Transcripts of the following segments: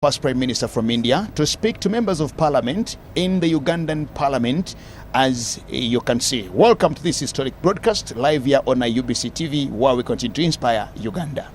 First Prime Minister from India to speak to members of parliament in the Ugandan parliament, as you can see. Welcome to this historic broadcast live here on UBC TV, where we continue to inspire Uganda.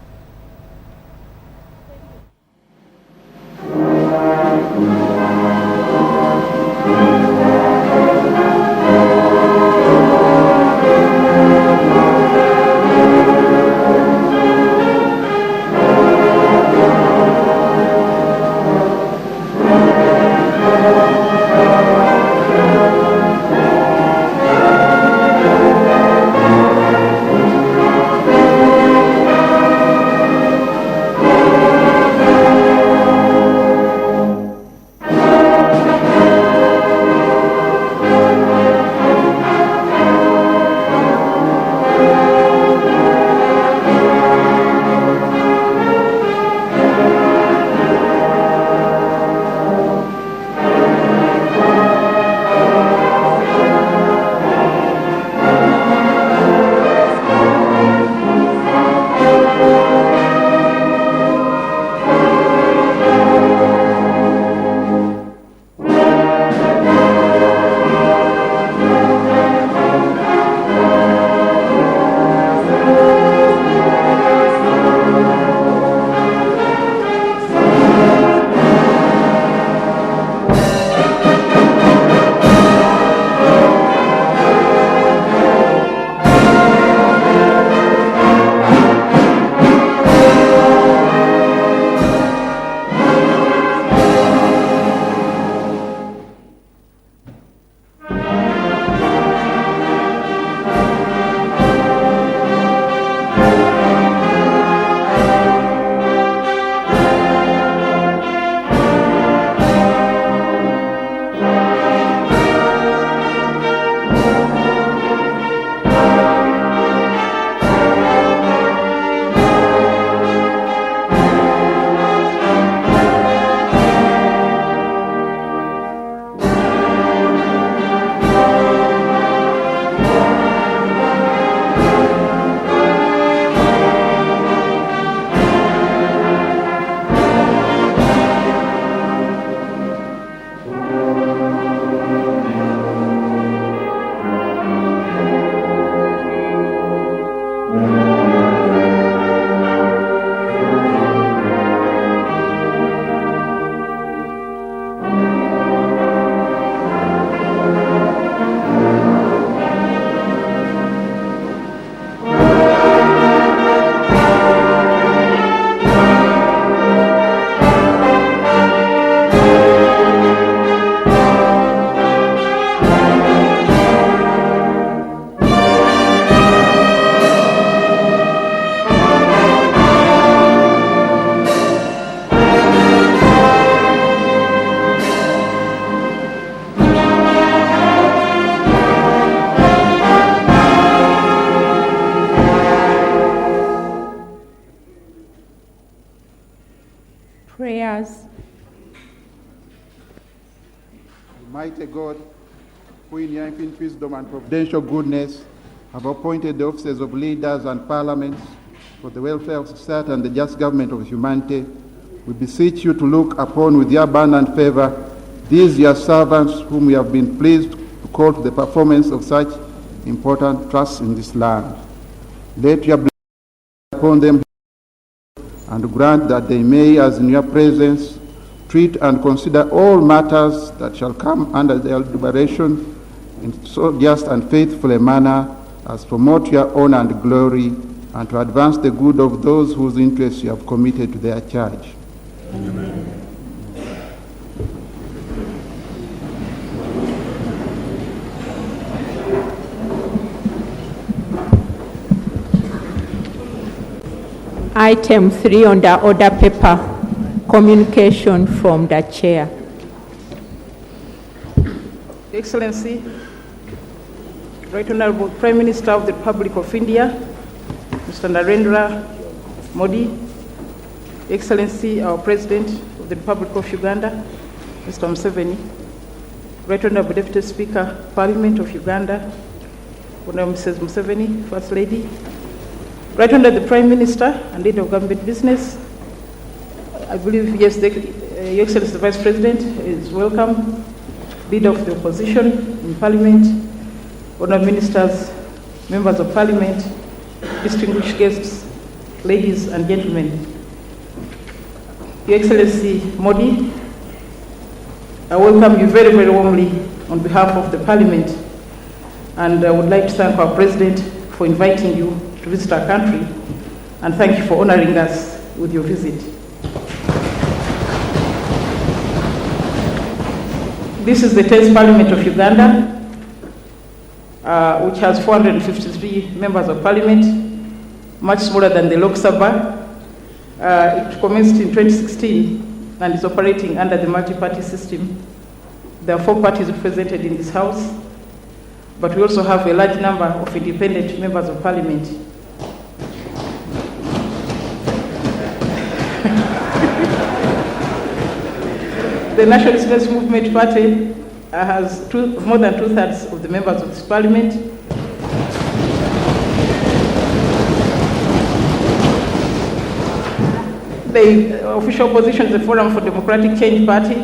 Prayers. Almighty God, who in your infinite wisdom and providential goodness have appointed the offices of leaders and parliaments for the welfare of society and the just government of humanity, we beseech you to look upon with your abundant favor these your servants whom you have been pleased to call to the performance of such important trusts in this land. Let your blessing be upon them and grant that they may, as in your presence, treat and consider all matters that shall come under their deliberation in so just and faithful a manner as promote your honor and glory, and to advance the good of those whose interests you have committed to their charge. Amen. Item 3 on the order paper, communication from the chair. Excellency, Right Honorable Prime Minister of the Republic of India, Mr. Narendra Modi, Excellency, our President of the Republic of Uganda, Mr. Museveni, Right Honorable Deputy Speaker, Parliament of Uganda, Honorable Mrs. Museveni, First Lady, Right under the Prime Minister and Leader of Government Business, I believe, yes, the Your Excellency the Vice President is welcome. Leader of the Opposition in Parliament, Honourable Ministers, Members of Parliament, distinguished guests, ladies and gentlemen. Your Excellency Modi, I welcome you very, very warmly on behalf of the Parliament, and I would like to thank our President for inviting you to visit our country, and thank you for honouring us with your visit. This is the 10th Parliament of Uganda, which has 453 members of Parliament, much smaller than the Lok Sabha. It commenced in 2016 and is operating under the multi-party system. There are 4 parties represented in this House, but we also have a large number of independent members of Parliament. The National Students Movement Party has more than 2/3 of the members of this Parliament. The official opposition is the Forum for Democratic Change Party.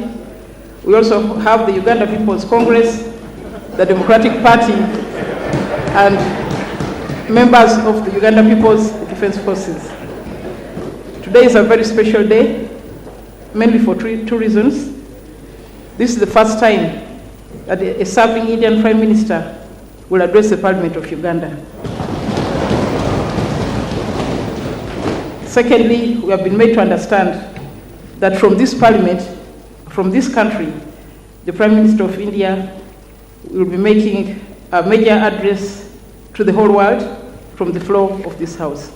We also have the Uganda People's Congress, the Democratic Party, and members of the Uganda People's Defense Forces. Today is a very special day, mainly for two reasons. This is the first time that a serving Indian Prime Minister will address the Parliament of Uganda. Secondly, we have been made to understand that from this Parliament, from this country, the Prime Minister of India will be making a major address to the whole world from the floor of this House.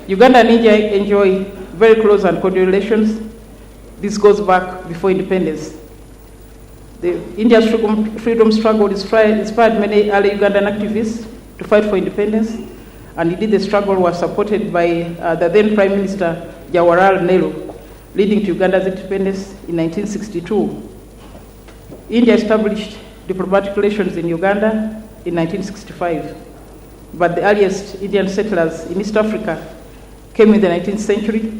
Uganda and India enjoy very close and cordial relations. This goes back before independence. India's freedom struggle inspired many early Ugandan activists to fight for independence, and indeed the struggle was supported by the then Prime Minister Jawaharlal Nehru, leading to Uganda's independence in 1962. India established diplomatic relations in Uganda in 1965, but the earliest Indian settlers in East Africa came in the 19th century,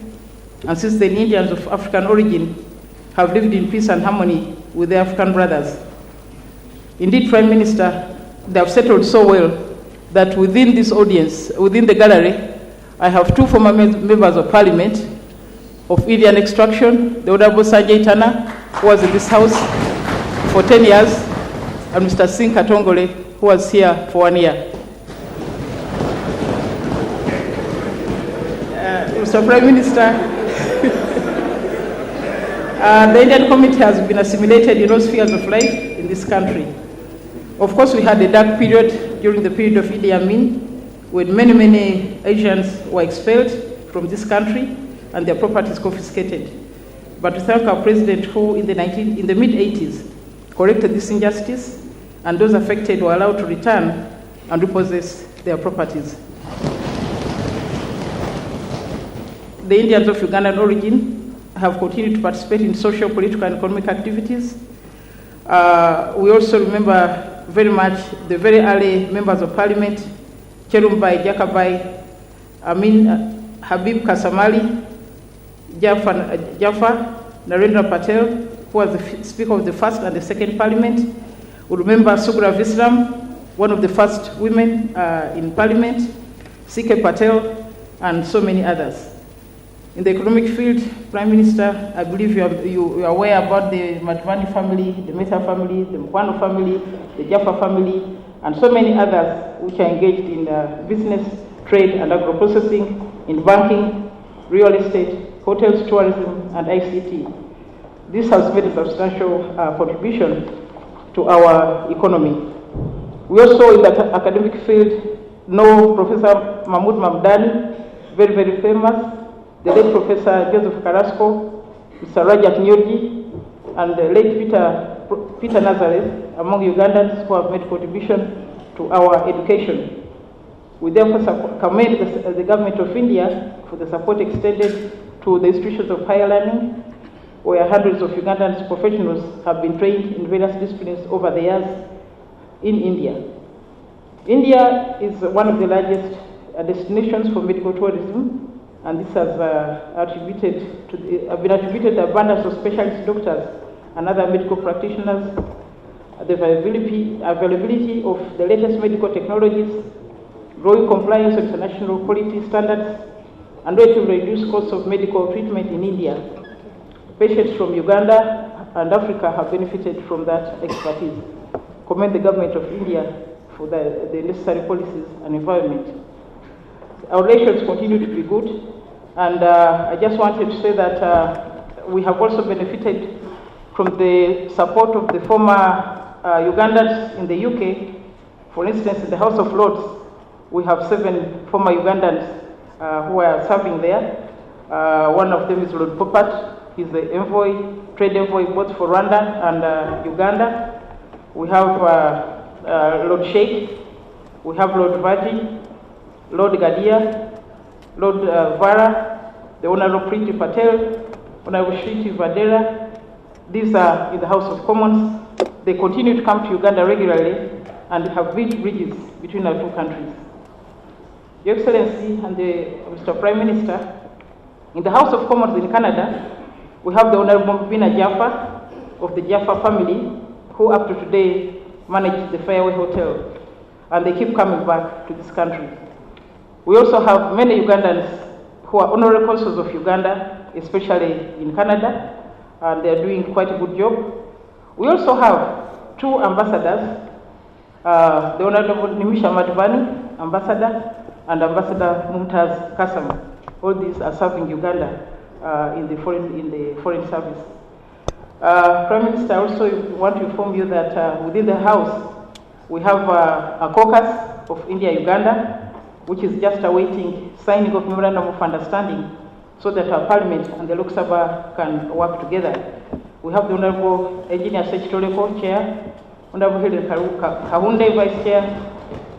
and since then Indians of African origin have lived in peace and harmony with their African brothers. Indeed, Prime Minister, they have settled so well that within this audience, within the gallery, I have 2 former members of Parliament of Indian extraction, the Honorable Sanjay Tana, who was in this House for 10 years, and Mr. Singh Katongole, who was here for 1 year. Mr. Prime Minister, the Indian community has been assimilated in all spheres of life in this country. Of course, we had a dark period during the period of Idi Amin, when many Asians were expelled from this country and their properties confiscated. But we thank our President, who in the mid-80s corrected this injustice, and those affected were allowed to return and repossess their properties. The Indians of Ugandan origin have continued to participate in social, political, and economic activities. We also remember very much the very early members of Parliament, Cherumbai Jakabai, Amin Habib Kasamali, Jaffa, Narendra Patel, who was the Speaker of the first and the second Parliament. We remember Sugra Visram, one of the first women in Parliament, C.K. Patel, and so many others. In the economic field, Prime Minister, I believe you are aware about the Madvani family, the Mehta family, the Mkwano family, the Jaffa family, and so many others which are engaged in business, trade, and agro-processing, in banking, real estate, hotels, tourism, and ICT. This has made a substantial contribution to our economy. We also, in the academic field, know Professor Mahmoud Mamdani, very, very famous, the late Professor Joseph Carrasco, Mr. Rajat Nyoji, and the late Peter Nazareth, among Ugandans who have made contribution to our education. We therefore commend the government of India for the support extended to the institutions of higher learning, where hundreds of Ugandan professionals have been trained in various disciplines over the years in India. India is one of the largest destinations for medical tourism, and this has been attributed the abundance of specialist doctors and other medical practitioners, the availability of the latest medical technologies, growing compliance with international quality standards, and relatively reduced costs of medical treatment in India. Patients from Uganda and Africa have benefited from that expertise. Commend the government of India for the necessary policies and environment. Our relations continue to be good, and I just wanted to say that we have also benefited from the support of the former Ugandans in the UK. For instance, in the House of Lords, we have 7 former Ugandans who are serving there. One of them is Lord Popat. He's the envoy, trade envoy both for Rwanda and Uganda. We have Lord Sheikh, we have Lord Vaji, Lord Gadia, Lord Vara, the Honorable Priti Patel, Honorable Shriti Vadera. These are in the House of Commons. They continue to come to Uganda regularly and have built bridges between our 2 countries. Your Excellency and Mr. Prime Minister, in the House of Commons in Canada, we have the Honorable Bina Jaffa of the Jaffa family, who up to today manage the Fairway Hotel, and they keep coming back to this country. We also have many Ugandans who are honorary consuls of Uganda, especially in Canada, and they are doing quite a good job. We also have 2 ambassadors, the Honorable Nimisha Madvani, ambassador, and Ambassador Mumtaz Kasam. All these are serving Uganda in the foreign service. Prime Minister, I also want to inform you that within the House, we have a caucus of India-Uganda, which is just awaiting signing of memorandum of understanding so that our Parliament and the Lok Sabha can work together. We have the Honorable Engineer Sech Toleko, Chair, Honorable Helen Kahunde, Vice Chair,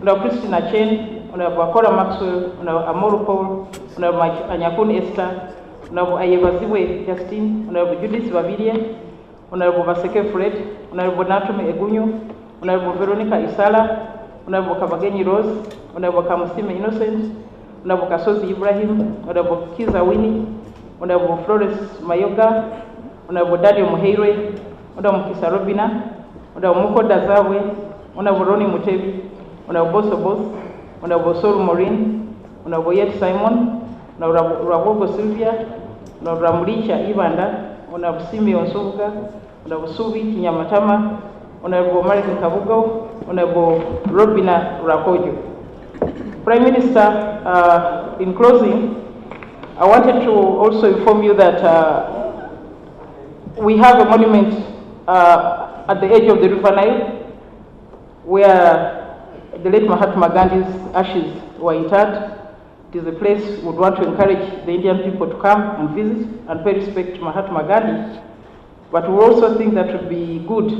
Honorable Christina Chen, Honorable Akora Maxwell, Honorable Amoro Paul, Honorable Anyakun Esther, Honorable Ayebaziwe Justine, Honorable Judith Babirie, Honorable Vaseke Fred, Honorable Natume Egunyu, Honorable Veronica Isala, Honorable Kabagenyi Rose, Honorable Kamusime Innocent, Honorable Kasozi Ibrahim, Honorable Kiza Winnie, Honorable Flores Mayoga, Honorable Dadio Muheire, Honorable Kisa Robina, Honorable Muko Dazawe, Honorable Roni Mutebi, Honorable Boso Bos, Honorable Soru Maureen, Honorable Yet Simon, Honorable Rabogo Sylvia, Honorable Mulicha Ibanda, Honorable Simeon Sobuga, Honorable Subi Kinyamatama, Honorable Martin Kabugo, Honorable Robina Rakojo. Prime Minister, in closing, I wanted to also inform you that we have a monument at the edge of the River Nile where the late Mahatma Gandhi's ashes were interred. It is a place we would want to encourage the Indian people to come and visit and pay respect to Mahatma Gandhi. But we also think that it would be good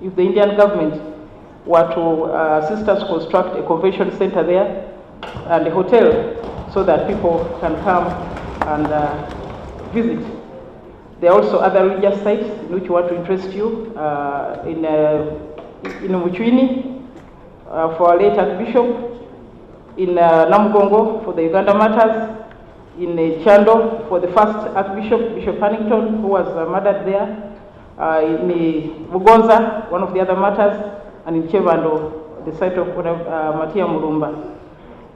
if the Indian government were to assist us construct a convention center there and a hotel so that people can come and visit. There are also other religious sites in which we want to interest you in Muchwini for our late Archbishop, in Namugongo for the Uganda Matters, in Chando for the first Archbishop, Bishop Hannington, who was murdered there, in Bugonza, one of the other matters, and in Chevando, the site of Matia Murumba.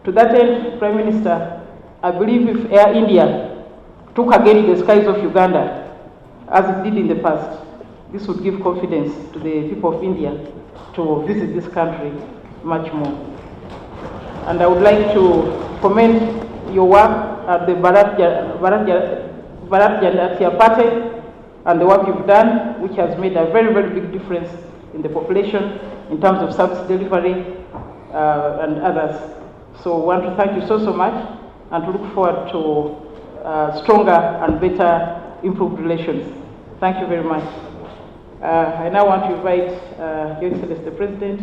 To that end, Prime Minister, I believe if Air India took again the skies of Uganda, as it did in the past, this would give confidence to the people of India to visit this country much more. And I would like to commend your work at the Bharat Janatiya Party and the work you've done, which has made a very, very big difference in the population in terms of service delivery and others. So I want to thank you so much and to look forward to stronger and better improved relations. Thank you very much. I now want to invite Your Excellency the President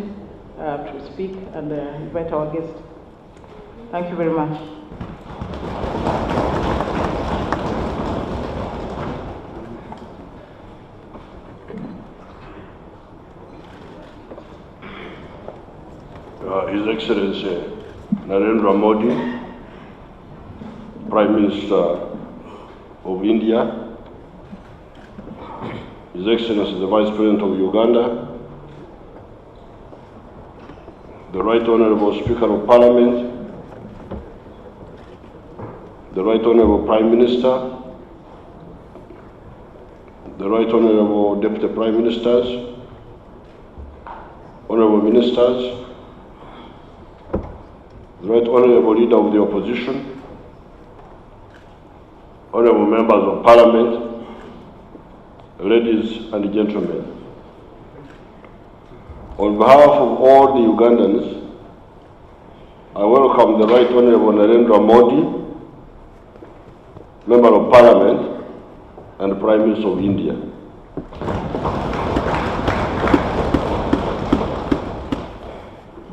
to speak and invite our guest. Thank you very much. His Excellency Narendra Modi, Prime Prime Minister of India, His Excellency the Vice President of Uganda, the Right Honorable Speaker of Parliament, the Right Honorable Prime Minister, the Right Honorable Deputy Prime Ministers, Honorable Ministers, the Right Honorable Leader of the Opposition, Honorable Members of Parliament, ladies and gentlemen. On behalf of all the Ugandans, I welcome the Right Honorable Narendra Modi, Member of Parliament and Prime Minister of India.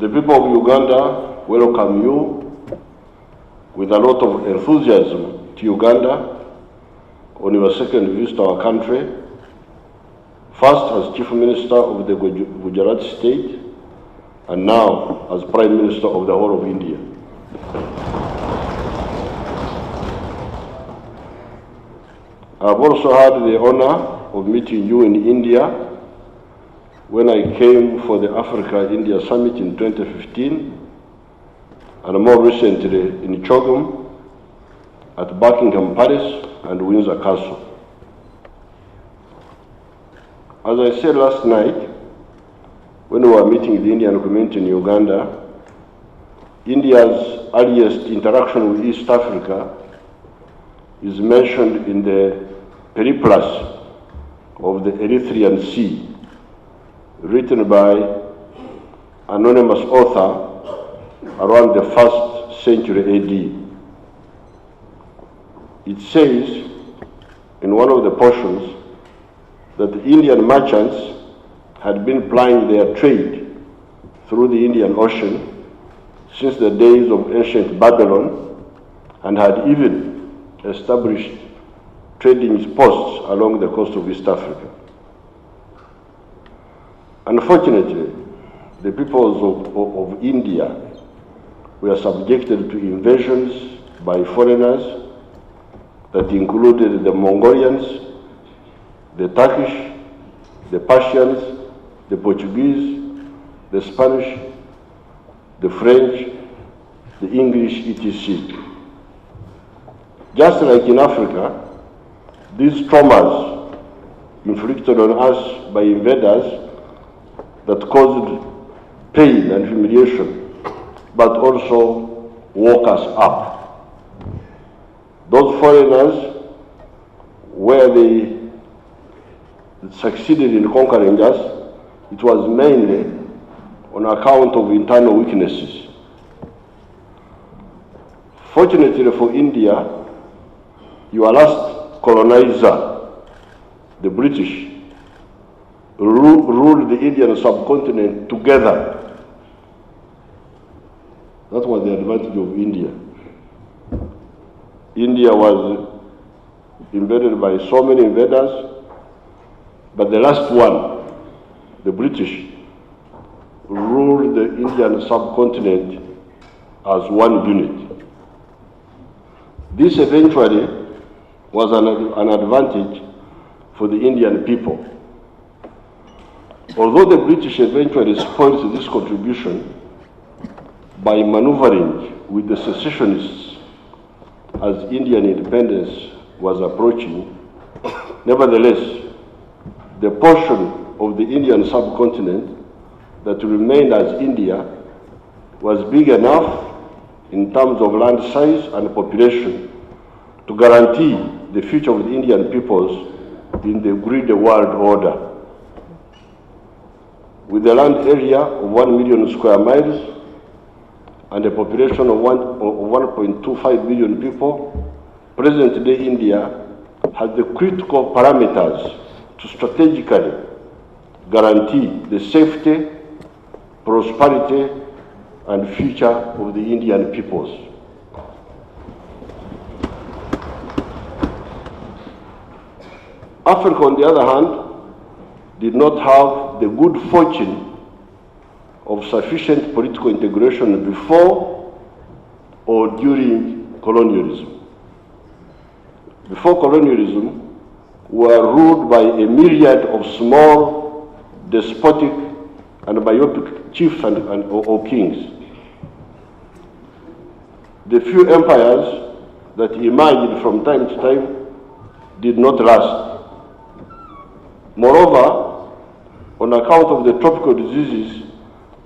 The people of Uganda welcome you with a lot of enthusiasm to Uganda on your second visit to our country, first as Chief Minister of the Gujarat State, and now as Prime Minister of the whole of India. I have also had the honor of meeting you in India when I came for the Africa-India Summit in 2015, and more recently in Chogum, at Buckingham Palace and Windsor Castle. As I said last night, when we were meeting the Indian community in Uganda, India's earliest interaction with East Africa is mentioned in the Periplus of the Erythraean Sea, written by anonymous author around the 1st century AD. It says in one of the portions that the Indian merchants had been plying their trade through the Indian Ocean since the days of ancient Babylon, and had even established trading posts along the coast of East Africa. Unfortunately, the peoples of India were subjected to invasions by foreigners that included the Mongolians, the Turkish, the Persians, the Portuguese, the Spanish, the French, the English, etc. Just like in Africa, these traumas inflicted on us by invaders that caused pain and humiliation, but also woke us up. Those foreigners, where they succeeded in conquering us, it was mainly on account of internal weaknesses. Fortunately for India, your last colonizer, the British, ruled the Indian subcontinent together. That was the advantage of India. India was invaded by so many invaders, but the last one, the British, ruled the Indian subcontinent as one unit. This eventually was an advantage for the Indian people. Although the British eventually spoiled this contribution by maneuvering with the secessionists as Indian independence was approaching, nevertheless, the portion of the Indian subcontinent that remained as India was big enough in terms of land size and population to guarantee the future of the Indian peoples in the greedy world order. With a land area of 1 million square miles and a population of 1.25 billion people, present-day India has the critical parameters to strategically guarantee the safety, prosperity, and future of the Indian peoples. Africa, on the other hand, did not have the good fortune of sufficient political integration before or during colonialism. before colonialism, were ruled by a myriad of small, despotic, and myopic chiefs or kings. The few empires that emerged from time to time did not last. Moreover, on account of the tropical diseases,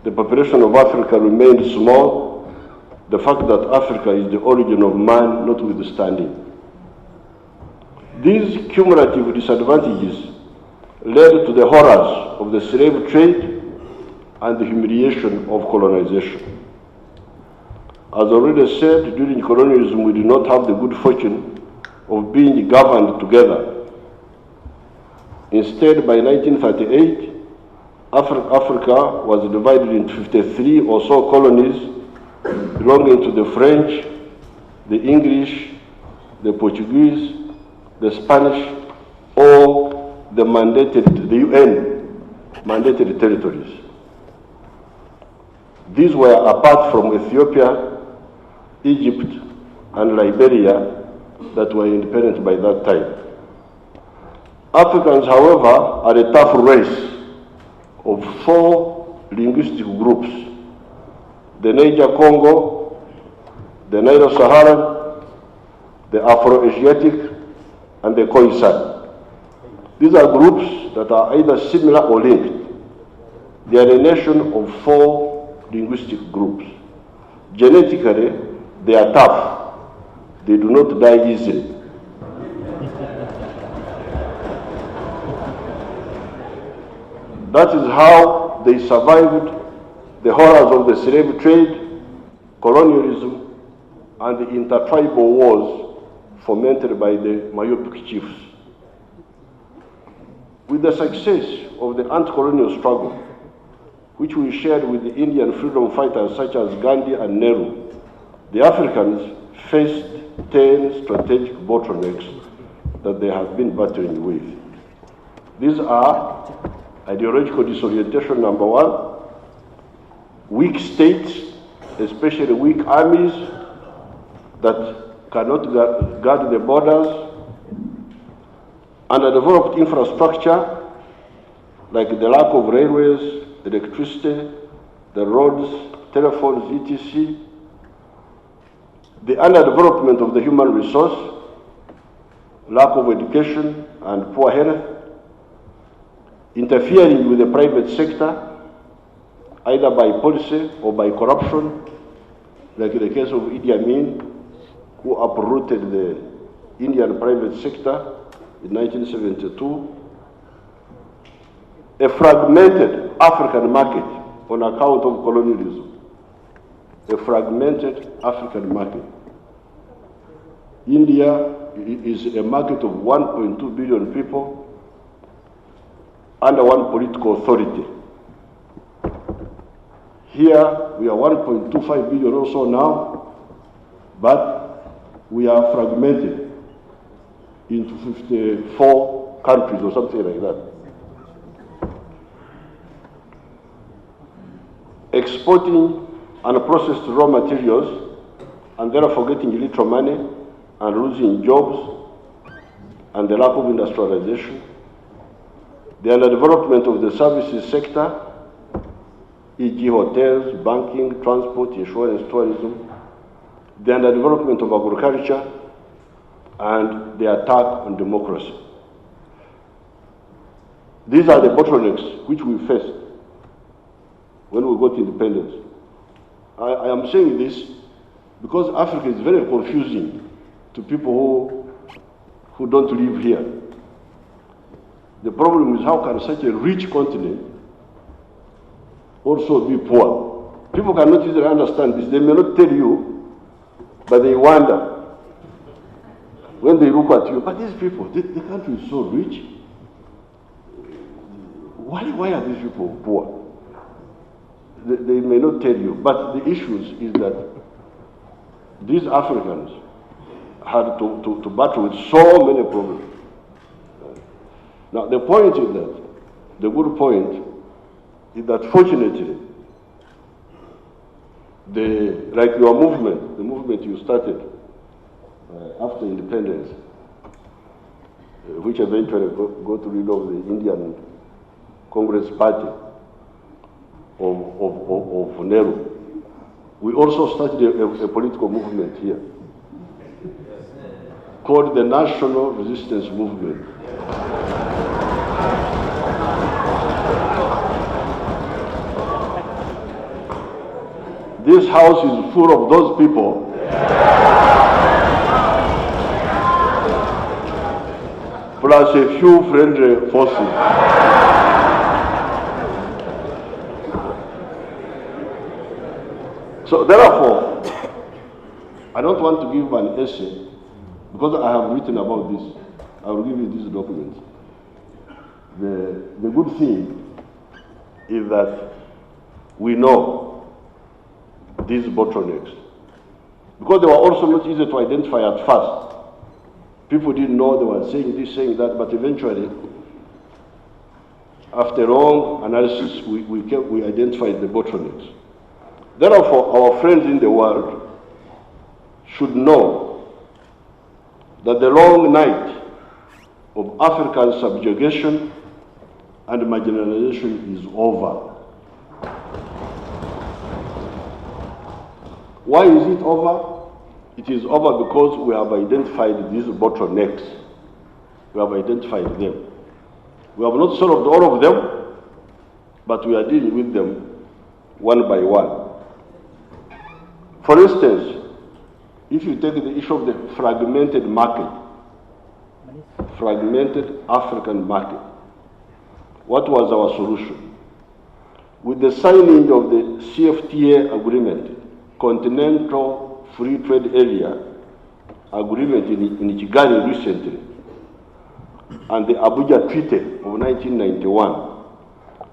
the population of Africa remained small, the fact that Africa is the origin of man notwithstanding. These cumulative disadvantages led to the horrors of the slave trade and the humiliation of colonization. As already said, during colonialism, we did not have the good fortune of being governed together. Instead, by 1938, Africa was divided into 53 or so colonies belonging to the French, the English, the Portuguese, the Spanish, or the UN mandated territories. These were apart from Ethiopia, Egypt, and Liberia that were independent by that time. Africans, however, are a tough race of 4 linguistic groups: the Niger-Congo, the Nilo-Saharan, the Afro-Asiatic, and the Khoisan. These are groups that are either similar or linked. They are a nation of 4 linguistic groups. Genetically, they are tough. They do not die easily. That is how they survived the horrors of the slave trade, colonialism, and the intertribal wars fomented by the myopic chiefs. With the success of the anti-colonial struggle, which we shared with the Indian freedom fighters such as Gandhi and Nehru, the Africans faced 10 strategic bottlenecks that they have been battling with. These are ideological disorientation, number 1, weak states, especially weak armies that cannot guard the borders, underdeveloped infrastructure like the lack of railways, electricity, the roads, telephones, etc., the underdevelopment of the human resource, lack of education and poor health, interfering with the private sector, either by policy or by corruption, like in the case of Idi Amin, who uprooted the Indian private sector in 1972, a fragmented African market on account of colonialism, a fragmented African market. India is a market of 1.2 billion people under one political authority. Here we are 1.25 billion or so now, but we are fragmented into 54 countries or something like that. Exporting unprocessed raw materials and therefore getting little money and losing jobs and the lack of industrialization, the underdevelopment of the services sector, e.g. hotels, banking, transport, insurance, tourism, the underdevelopment of agriculture, and the attack on democracy. These are the bottlenecks which we faced when we got independence. I am saying this because Africa is very confusing to people who don't live here. The problem is, how can such a rich continent also be poor? People cannot easily understand this. They may not tell you, but they wonder when they look at you. But these people, the country is so rich. Why are these people poor? They may not tell you. But the issue is that these Africans had to battle with so many problems. Now, the point is that, the good point is that fortunately, like your movement, the movement you started after independence, which eventually got rid of the Indian Congress Party of Nehru. We also started a political movement here called the National Resistance Movement. This house is full of those people plus a few friendly forces. So therefore, I don't want to give an essay because I have written about this. I will give you these documents. The good thing is that we know these bottlenecks, because they were also not easy to identify at first. People didn't know, they were saying this, saying that, but eventually, after long analysis, we identified the bottlenecks. Therefore, our friends in the world should know that the long night of African subjugation and marginalization is over. Why is it over? It is over because we have identified these bottlenecks. We have identified them. We have not solved all of them, but we are dealing with them one by one. For instance, if you take the issue of the fragmented market, fragmented African market, what was our solution? With the signing of the CFTA agreement, Continental Free Trade Area agreement in Kigali recently, and the Abuja Treaty of 1991,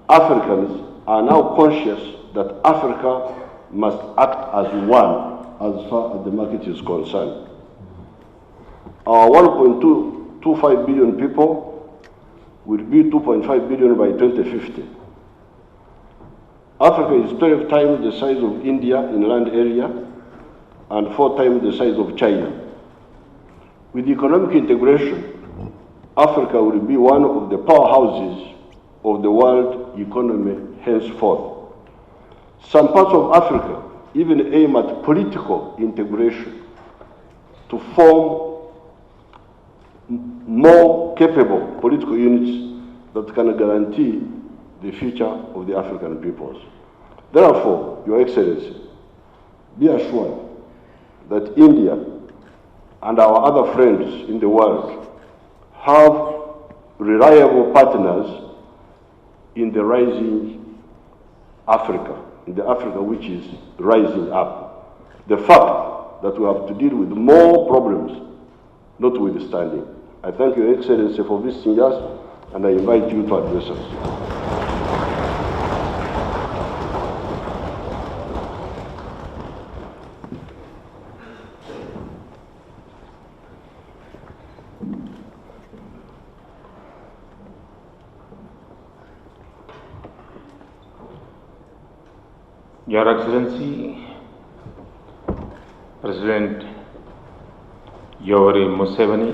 Africans are now conscious that Africa must act as one as far as the market is concerned. Our 1.25 billion people will be 2.5 billion by 2050. Africa is 12 times the size of India in land area and 4 times the size of China. With economic integration, Africa will be one of the powerhouses of the world economy henceforth. Some parts of Africa even aim at political integration to form more capable political units that can guarantee the future of the African peoples. Therefore, Your Excellency, be assured that India and our other friends in the world have reliable partners in the rising Africa, in the Africa which is rising up. The fact that we have to deal with more problems notwithstanding. I thank Your Excellency for visiting us, and I invite you to address us. Your Excellency, President Yoweri Museveni,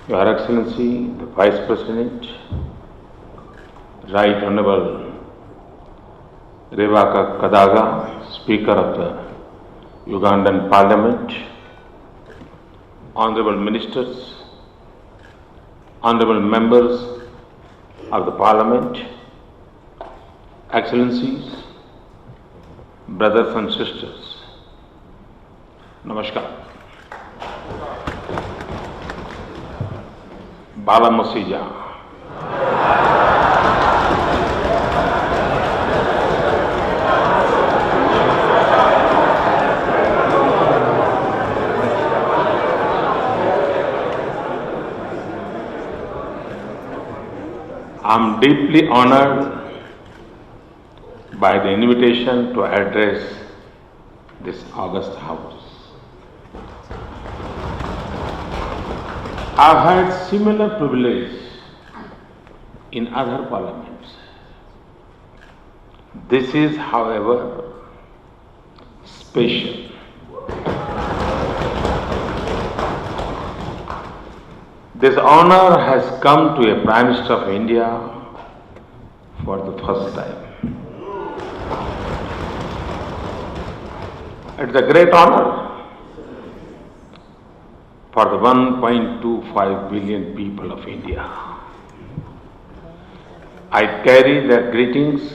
Your Excellency, the Vice President, Right Honorable Rebecca Kadaga, Speaker of the Ugandan Parliament, Honorable Ministers, Honorable Members of the Parliament, Excellencies, brothers and sisters, Namaskar. Bala Musija. I'm deeply honored by the invitation to address this august house. I've had similar privilege in other parliaments. This is, however, special. This honor has come to a Prime Minister of India for the first time. It's a great honor for the 1.25 billion people of India. I carry their greetings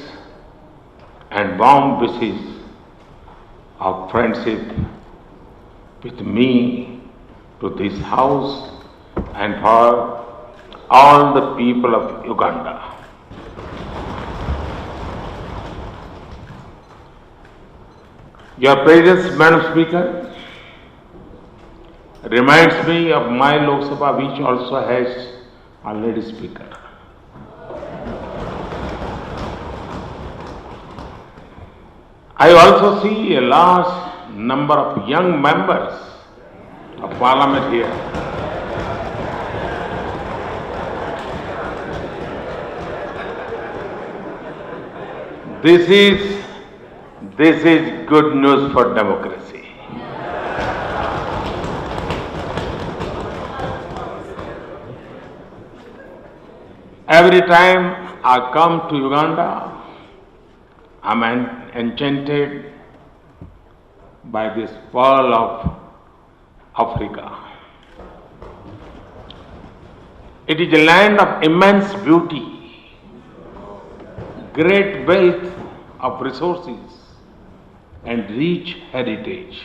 and warm wishes of friendship with me to this house and for all the people of Uganda. Your presence, Madam Speaker, reminds me of my Lok Sabha, which also has a lady speaker. I also see a large number of young members of Parliament here. This is good news for democracy. Every time I come to Uganda, I'm enchanted by this pearl of Africa. It is a land of immense beauty, great wealth of resources, and rich heritage.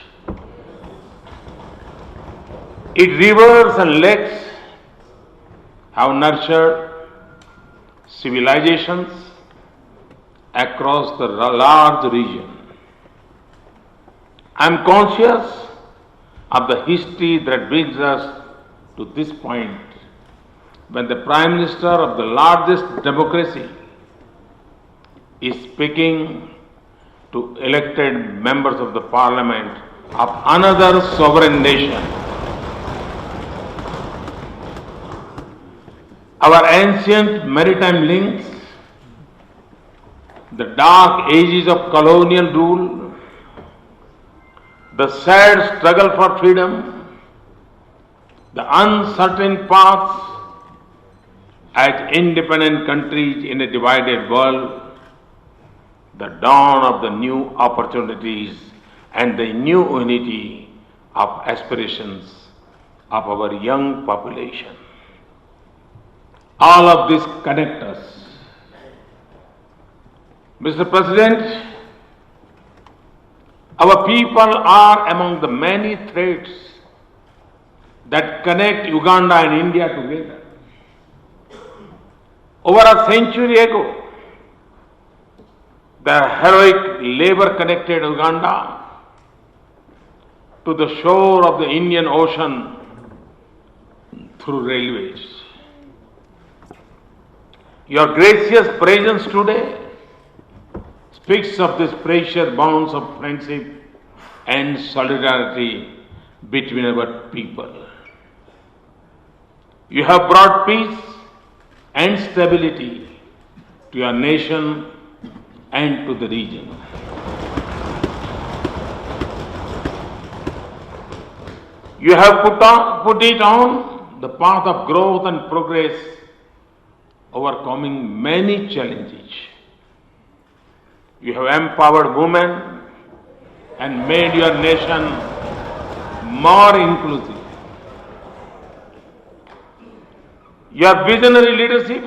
Its rivers and lakes have nurtured civilizations across the large region. I am conscious of the history that brings us to this point when the Prime Minister of the largest democracy is speaking to elected members of the Parliament of another sovereign nation. Our ancient maritime links, the dark ages of colonial rule, the sad struggle for freedom, the uncertain paths as independent countries in a divided world, the dawn of the new opportunities and the new unity of aspirations of our young population. All of this connect us. Mr. President, our people are among the many threads that connect Uganda and India together. Over a century ago, the heroic labor connected Uganda to the shore of the Indian Ocean through railways. Your gracious presence today speaks of these precious bonds of friendship and solidarity between our people. You have brought peace and stability to your nation and to the region. You have put it on the path of growth and progress, overcoming many challenges. You have empowered women and made your nation more inclusive. Your visionary leadership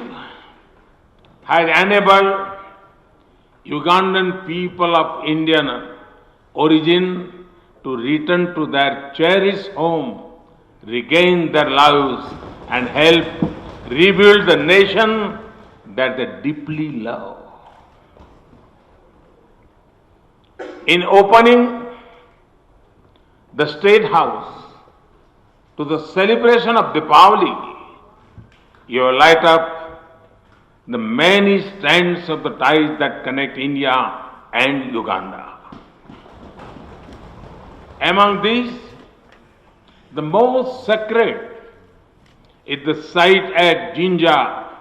has enabled Ugandan people of Indian origin to return to their cherished home, regain their lives, and help rebuild the nation that they deeply love. In opening the State House to the celebration of Deepavali, you have light up the many strands of the ties that connect India and Uganda. Among these, the most sacred is the site at Jinja,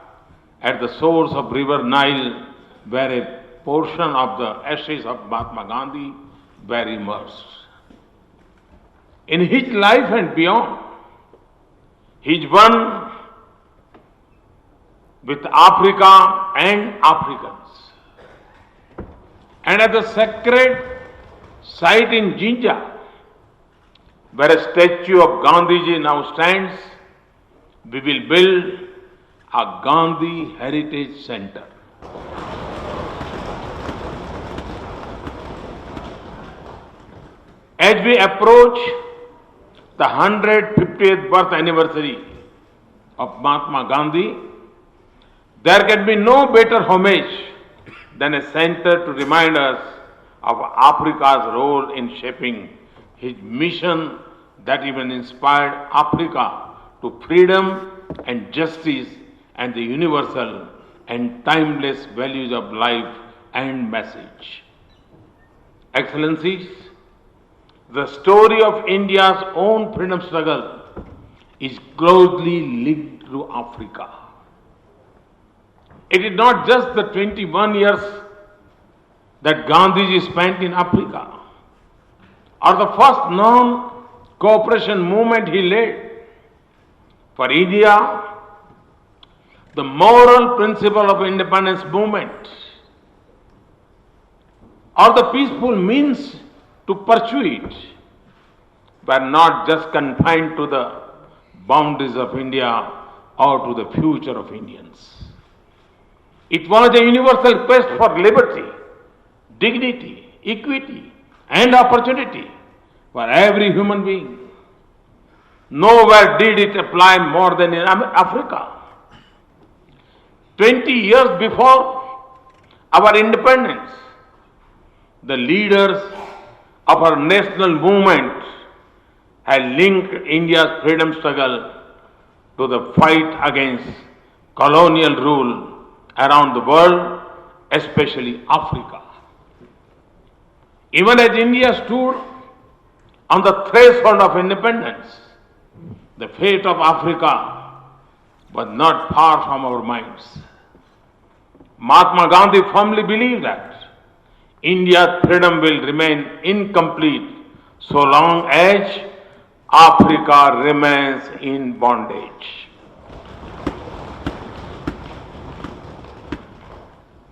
at the source of River Nile, where a portion of the ashes of Mahatma Gandhi were immersed. In his life and beyond, He's one with Africa and Africans. And at the sacred site in Jinja, where a statue of Gandhiji now stands, we will build a Gandhi Heritage Center. As we approach the 150th birth anniversary of Mahatma Gandhi, there can be no better homage than a center to remind us of Africa's role in shaping his mission that even inspired Africa to freedom and justice and the universal and timeless values of life and message. Excellencies, the story of India's own freedom struggle is closely linked to Africa. It is not just the 21 years that Gandhiji spent in Africa, or the first non-cooperation movement he led. For India, the moral principle of independence movement, or the peaceful means to pursue it, were not just confined to the boundaries of India or to the future of Indians. It was a universal quest for liberty, dignity, equity, and opportunity for every human being. Nowhere did it apply more than in Africa. 20 years before our independence, the leaders of our national movement had linked India's freedom struggle to the fight against colonial rule around the world, especially Africa. Even as India stood on the threshold of independence, the fate of Africa was not far from our minds. Mahatma Gandhi firmly believed that India's freedom will remain incomplete so long as Africa remains in bondage.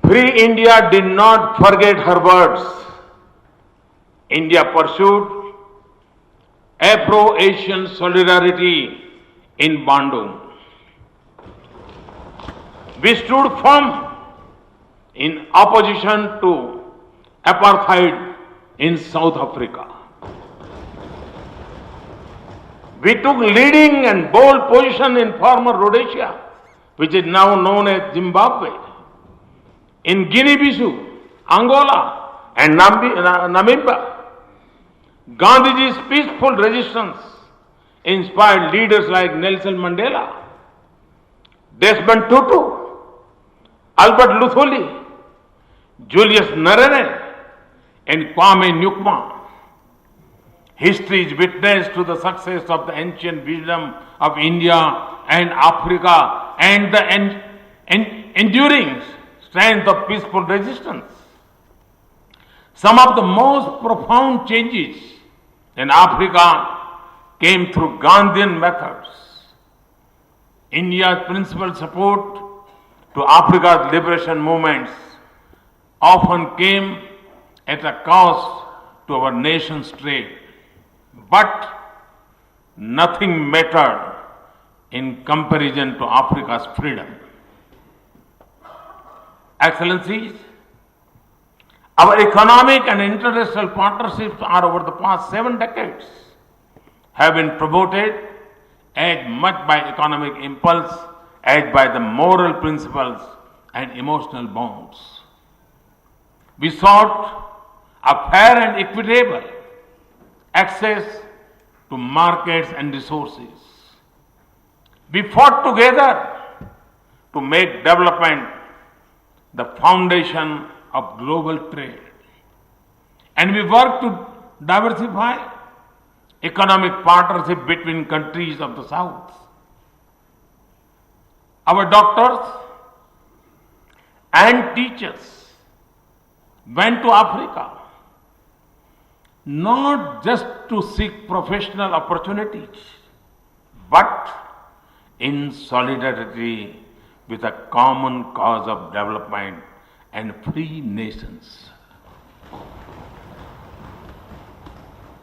Free India did not forget her words. India pursued Afro-Asian solidarity in Bandung. We stood firm in opposition to apartheid in South Africa. We took leading and bold position in former Rhodesia, which is now known as Zimbabwe, in Guinea-Bissau, Angola, and Namibia. Gandhiji's peaceful resistance inspired leaders like Nelson Mandela, Desmond Tutu, Albert Luthuli, Julius Nyerere, and Kwame Nkrumah. History is witness to the success of the ancient wisdom of India and Africa and the enduring strength of peaceful resistance. Some of the most profound changes in Africa came through Gandhian methods. India's principal support to Africa's liberation movements often came at a cost to our nation's trade. But nothing mattered in comparison to Africa's freedom. Excellencies, our economic and international partnerships are over the past 7 decades have been promoted as much by economic impulse as by the moral principles and emotional bonds. We sought a fair and equitable access to markets and resources. We fought together to make development the foundation of global trade. And we worked to diversify economic partnership between countries of the South. Our doctors and teachers went to Africa not just to seek professional opportunities, but in solidarity with a common cause of development and free nations.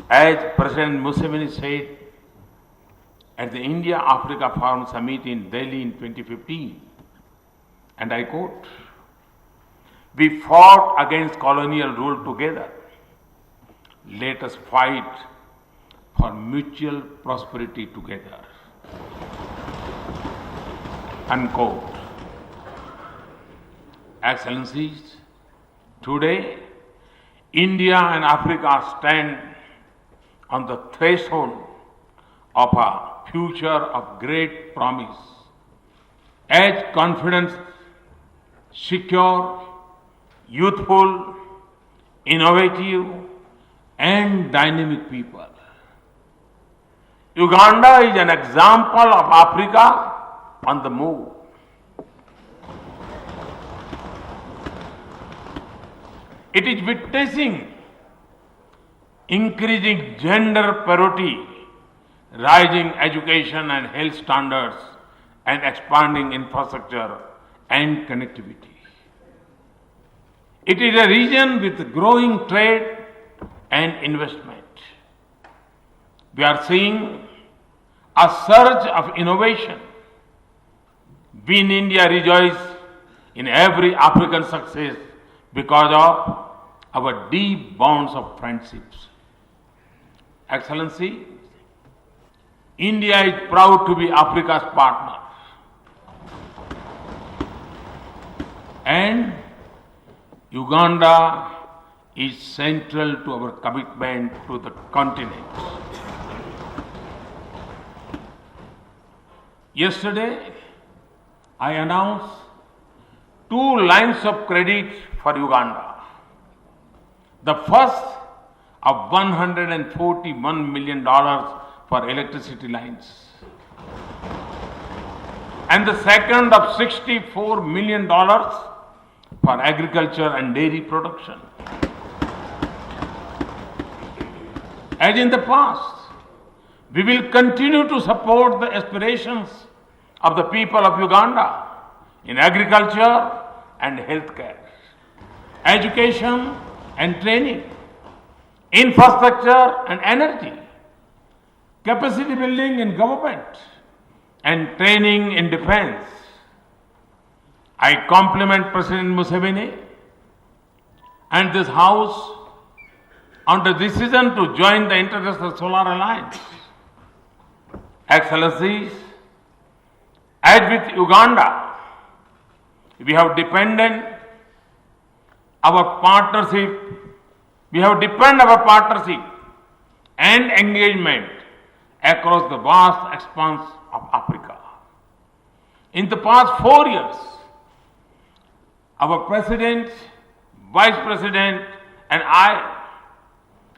As President Museveni said at the India-Africa Forum Summit in Delhi in 2015, and I quote, "We fought against colonial rule together. Let us fight for mutual prosperity together." Unquote. Excellencies, today India and Africa stand on the threshold of a future of great promise. As confident, secure, youthful, innovative, and dynamic people. Uganda is an example of Africa on the move. It is witnessing increasing gender parity, rising education and health standards, and expanding infrastructure and connectivity. It is a region with growing trade and investment. We are seeing a surge of innovation. We in India rejoice in every African success because of our deep bonds of friendships. Excellency, India is proud to be Africa's partner. And Uganda is central to our commitment to the continent. Yesterday, I announced 2 lines of credit for Uganda. The first of $141 million for electricity lines, and the second of $64 million for agriculture and dairy production. As in the past, we will continue to support the aspirations of the people of Uganda in agriculture and healthcare, education and training, infrastructure and energy, capacity building in government, and training in defense. I compliment President Museveni and this House on the decision to join the International Solar Alliance. Excellencies, as with Uganda, we have deepened our partnership and engagement across the vast expanse of Africa. In the past 4 years, our President, Vice President, and I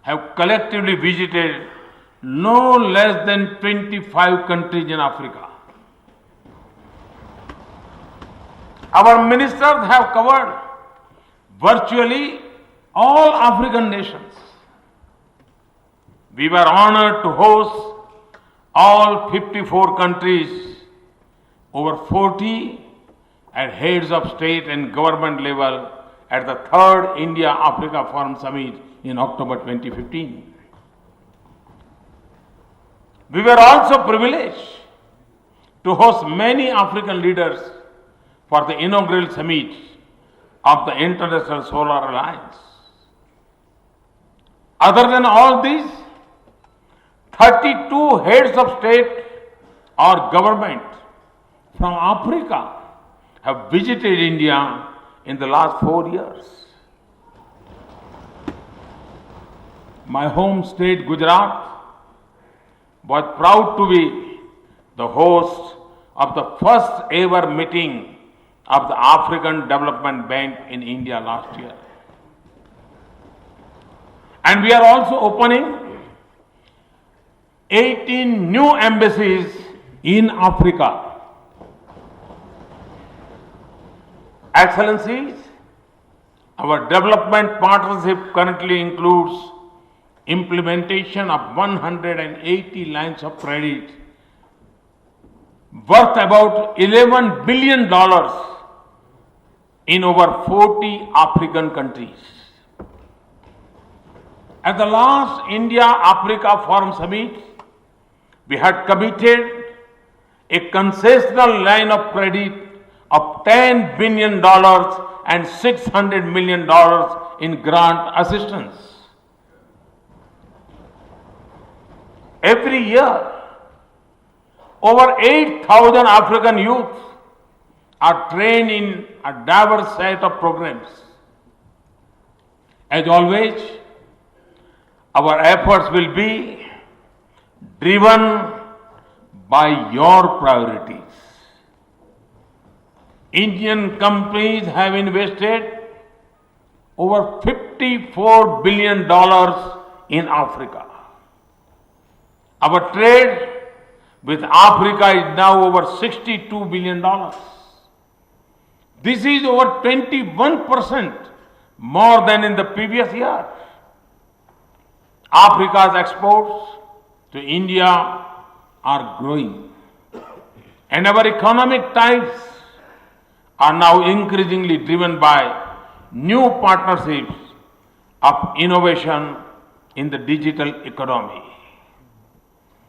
have collectively visited no less than 25 countries in Africa. Our ministers have covered virtually all African nations. We were honored to host all 54 countries, over 40 at heads of state and government level at the 3rd India-Africa Forum Summit in October 2015. We were also privileged to host many African leaders for the inaugural summit of the International Solar Alliance. Other than all these, 32 heads of state or government from Africa have visited India in the last 4 years. My home state, Gujarat, was proud to be the host of the first ever meeting of the African Development Bank in India last year. And we are also opening 18 new embassies in Africa. Excellencies, our development partnership currently includes implementation of 180 lines of credit worth about $11 billion in over 40 African countries. At the last India-Africa Forum Summit, we had committed a concessional line of credit of $10 billion and $600 million in grant assistance. Every year, over 8,000 African youth are trained in a diverse set of programs. As always, our efforts will be driven by your priorities. Indian companies have invested over $54 billion in Africa. Our trade with Africa is now over $62 billion. This is over 21% more than in the previous year. Africa's exports to India are growing, and our economic ties are now increasingly driven by new partnerships of innovation in the digital economy.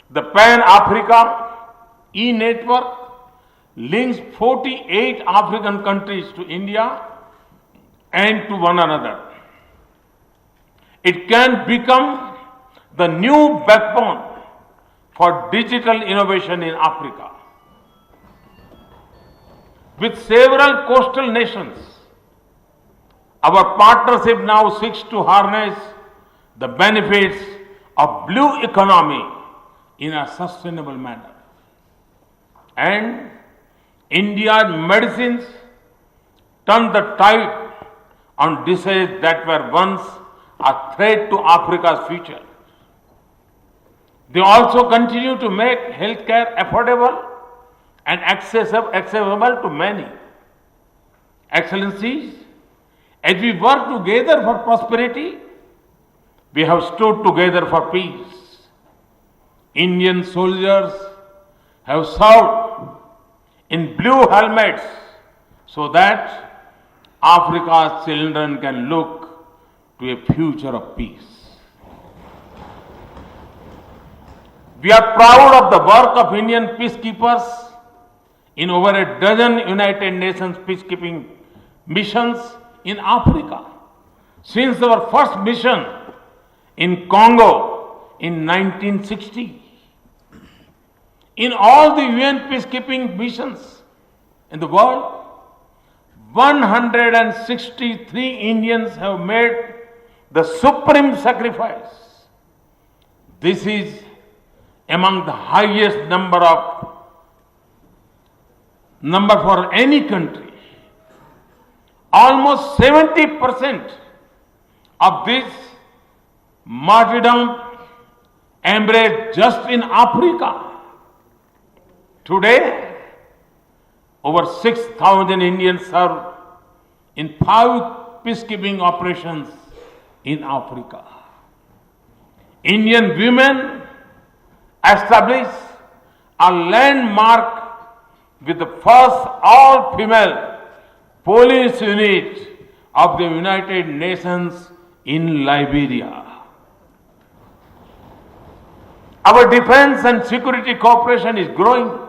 The Pan-Africa e-network links 48 African countries to India and to one another. It can become the new backbone for digital innovation in Africa. With several coastal nations, our partnership now seeks to harness the benefits of blue economy in a sustainable manner. And India's medicines turn the tide on diseases that were once a threat to Africa's future. They also continue to make healthcare affordable and accessible to many. Excellencies, as we work together for prosperity, we have stood together for peace. Indian soldiers have served in blue helmets so that Africa's children can look to a future of peace. We are proud of the work of Indian peacekeepers in over a dozen United Nations peacekeeping missions in Africa. Since our first mission in Congo in 1960, in all the UN peacekeeping missions in the world, 163 Indians have made the supreme sacrifice. This is among the highest number for any country. Almost 70% of this martyrdom embraced just in Africa. Today, over 6,000 Indians serve in 5 peacekeeping operations in Africa. Indian women established a landmark with the first all-female police unit of the United Nations in Liberia. Our defense and security cooperation is growing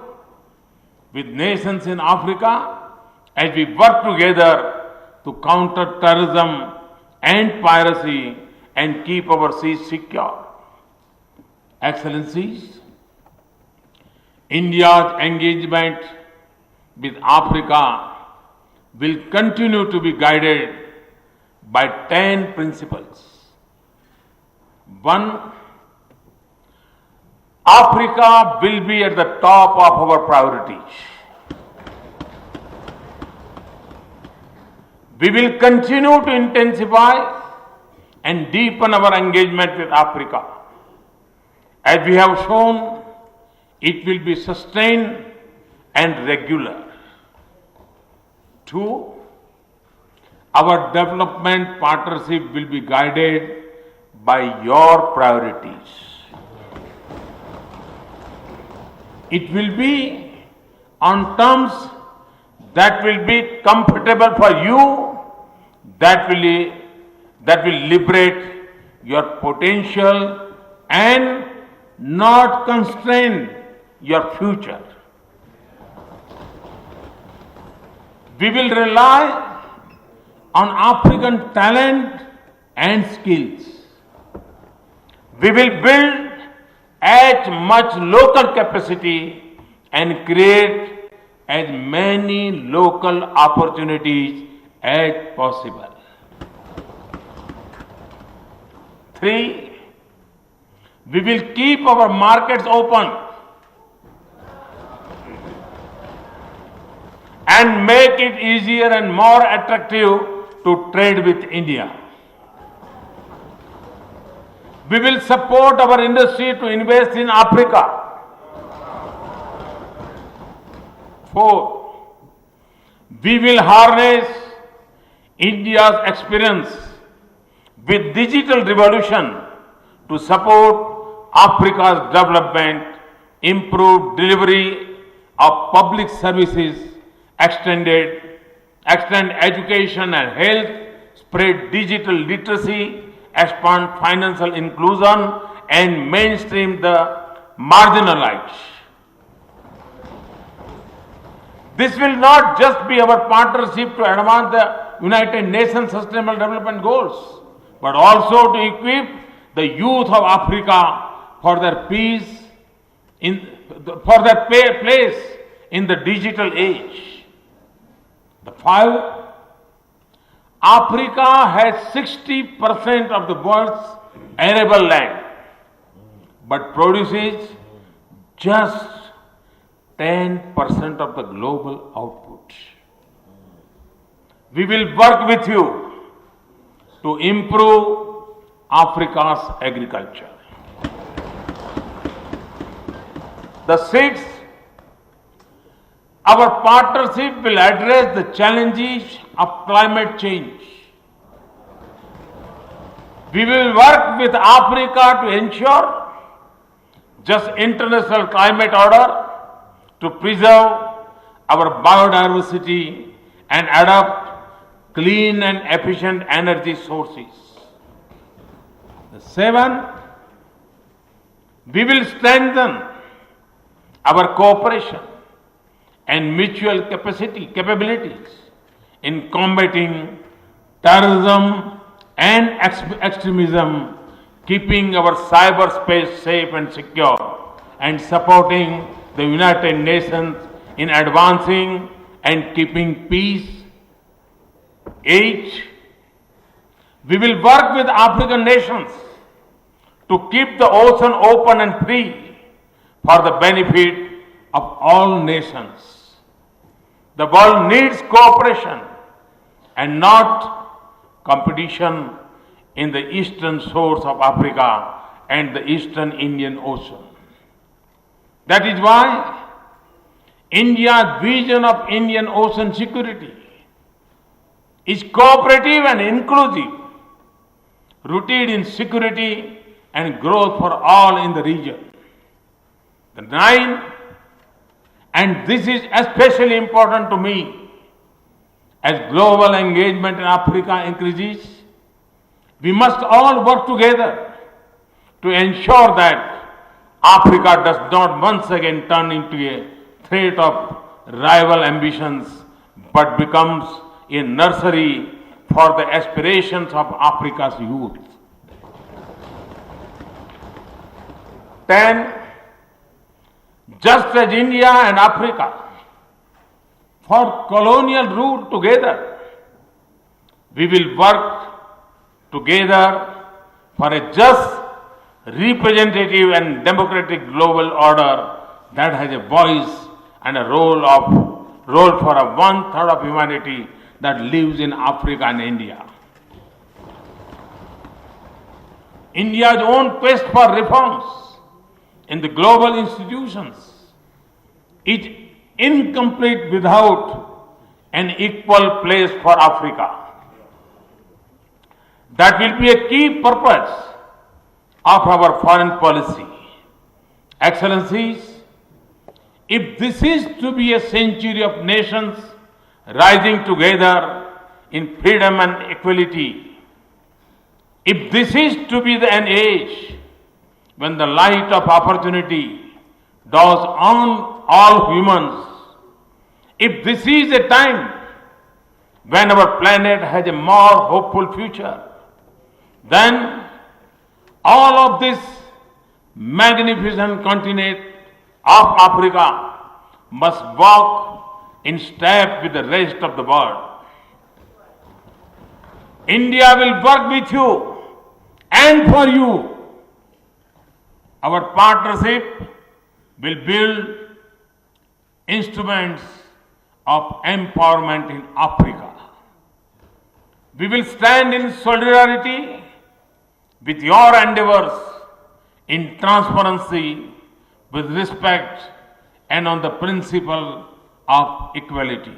with nations in Africa as we work together to counter terrorism and piracy and keep our seas secure. Excellencies, India's engagement with Africa will continue to be guided by 10 principles. 1. Africa will be at the top of our priorities. We will continue to intensify and deepen our engagement with Africa. As we have shown, it will be sustained and regular. 2. Our development partnership will be guided by your priorities. It will be on terms that will be comfortable for you, that will liberate your potential and not constrain your future. We will rely on African talent and skills. We will build as much local capacity and create as many local opportunities as possible. 3, we will keep our markets open and make it easier and more attractive to trade with India. We will support our industry to invest in Africa. 4, we will harness India's experience with digital revolution to support Africa's development, improve delivery of public services, extend education and health, spread digital literacy, expand financial inclusion, and mainstream the marginalized. This will not just be our partnership to advance the United Nations Sustainable Development Goals, but also to equip the youth of Africa for their place in the digital age. 5, Africa has 60% of the world's arable land, but produces just 10% of the global output. We will work with you to improve Africa's agriculture. The 6th, our partnership will address the challenges of climate change. We will work with Africa to ensure just international climate order, to preserve our biodiversity and adopt clean and efficient energy sources. The 7th, we will strengthen our cooperation and mutual capabilities in combating terrorism and extremism, keeping our cyberspace safe and secure, and supporting the United Nations in advancing and keeping peace. 8, we will work with African nations to keep the ocean open and free for the benefit of all nations. The world needs cooperation and not competition in the eastern shores of Africa and the eastern Indian Ocean. That is why India's vision of Indian Ocean security is cooperative and inclusive, rooted in security and growth for all in the region. The 9th, and this is especially important to me, as global engagement in Africa increases, we must all work together to ensure that Africa does not once again turn into a threat of rival ambitions, but becomes a nursery for the aspirations of Africa's youth. 10. Just as India and Africa fought colonial rule together, we will work together for a just, representative and democratic global order that has a voice and a role for a 1/3 of humanity that lives in Africa and India. India's own quest for reforms in the global institutions is incomplete without an equal place for Africa. That will be a key purpose of our foreign policy. Excellencies, If this is to be a century of nations rising together in freedom and equality, if this is to be an age when the light of opportunity dawns on all humans, if this is a time when our planet has a more hopeful future, then all of this magnificent continent of Africa must walk in step with the rest of the world. India will work with you and for you. Our partnership will build instruments of empowerment in Africa. We will stand in solidarity with your endeavors in transparency, with respect, and on the principle of equality.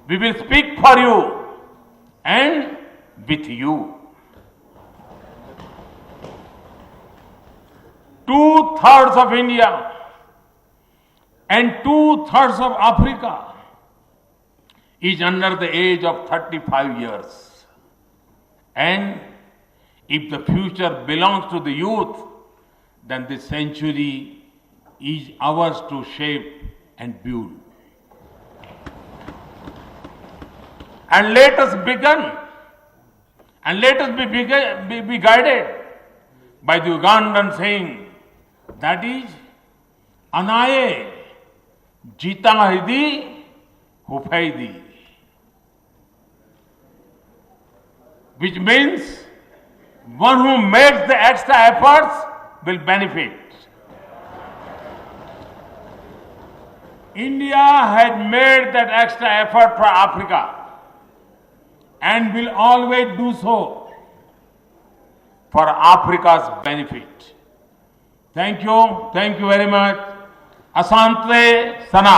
We will speak for you and with you. 2/3 of India and 2/3 of Africa is under the age of 35 years. And if the future belongs to the youth, then this century is ours to shape and build. And let us begin, and let us be guided by the Ugandan saying, that is, Anaye Jita Hidi Hufaidi, which means one who makes the extra efforts will benefit. India has made that extra effort for Africa and will always do so for Africa's benefit. Thank you very much. Asante Sana.